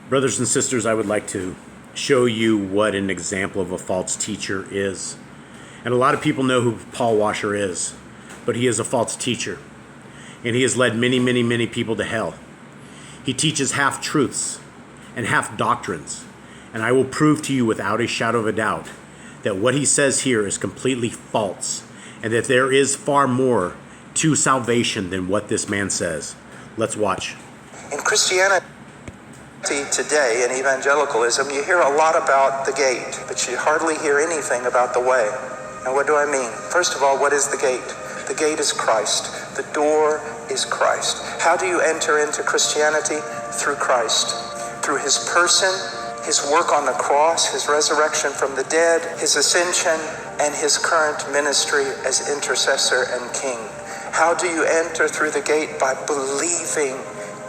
Brothers and sisters, I would like to show you what an example of a false teacher is. And a lot of people know who Paul Washer is, but he is a false teacher. And he has led many, many, many people to hell. He teaches half-truths and half-doctrines. And I will prove to you without a shadow of a doubt that what he says here is completely false, and that there is far more to salvation than what this man says. Let's watch. In Christianity today, in evangelicalism, you hear a lot about the gate, but you hardly hear anything about the way. Now, what do I mean? First of all, what is the gate? The gate is Christ. The door is Christ. How do you enter into Christianity? Through Christ. Through his person, his work on the cross, his resurrection from the dead, his ascension, and his current ministry as intercessor and king. How do you enter through the gate? By believing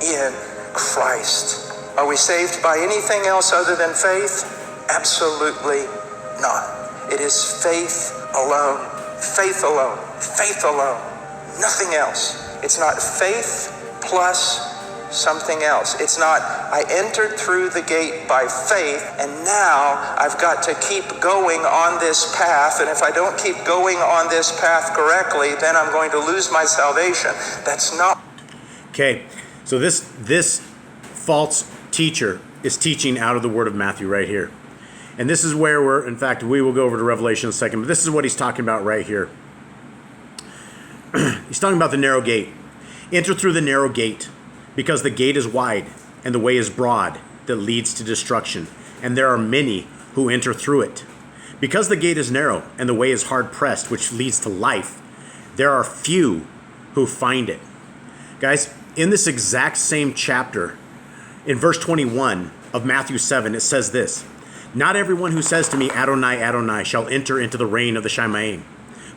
in Christ. Are we saved by anything else other than faith? Absolutely not. It is faith alone, faith alone, faith alone, nothing else. It's not faith plus something else. It's not, I entered through the gate by faith, and now I've got to keep going on this path, and if I don't keep going on this path correctly, then I'm going to lose my salvation. That's not. Okay, so this false teacher is teaching out of the word of Matthew right here. And this is where in fact, we will go over to Revelation in a second, but this is what he's talking about right here. He's talking about the narrow gate. Enter through the narrow gate, because the gate is wide and the way is broad that leads to destruction, and there are many who enter through it. Because the gate is narrow and the way is hard pressed, which leads to life, there are few who find it. Guys, in this exact same chapter, in verse 21 of Matthew 7, it says this: "Not everyone who says to me, Adonai, Adonai, shall enter into the reign of the Shemaim,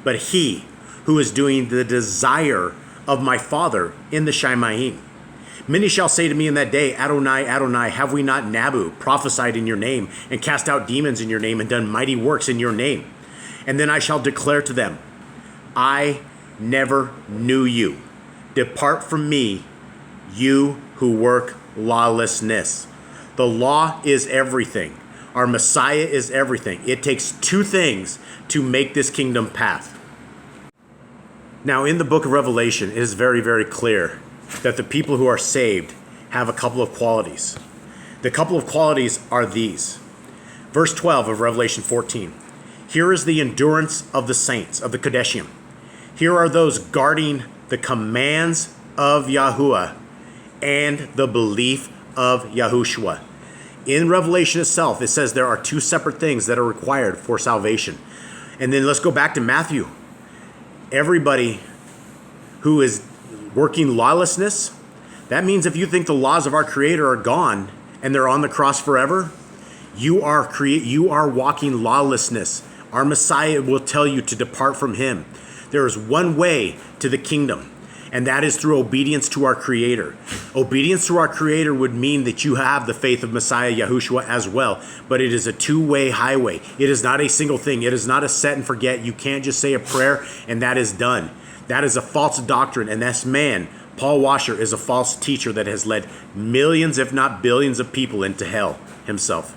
but he who is doing the desire of my Father in the Shemaim. Many shall say to me in that day, Adonai, Adonai, have we not Nabu prophesied in your name, and cast out demons in your name, and done mighty works in your name? And then I shall declare to them, I never knew you. Depart from me, you who work lawlessness." The law is everything. Our Messiah is everything. It takes two things to make this kingdom path. Now, in the book of Revelation, it is very, very clear that the people who are saved have a couple of qualities. The couple of qualities are these. Verse 12 of Revelation 14. "Here is the endurance of the saints, of the Kodeshim. Here are those guarding the commands of Yahuwah and the belief of Yahushua." In Revelation itself, it says there are two separate things that are required for salvation. And then let's go back to Matthew. Everybody who is working lawlessness, that means if you think the laws of our Creator are gone and they're on the cross forever, you are walking lawlessness. Our Messiah will tell you to depart from him. There is one way to the kingdom, and that is through obedience to our Creator. Obedience to our Creator would mean that you have the faith of Messiah Yahushua as well, but it is a two-way highway. It is not a single thing. It is not a set and forget. You can't just say a prayer and that is done. That is a false doctrine, and this man, Paul Washer, is a false teacher that has led millions, if not billions, of people into hell himself.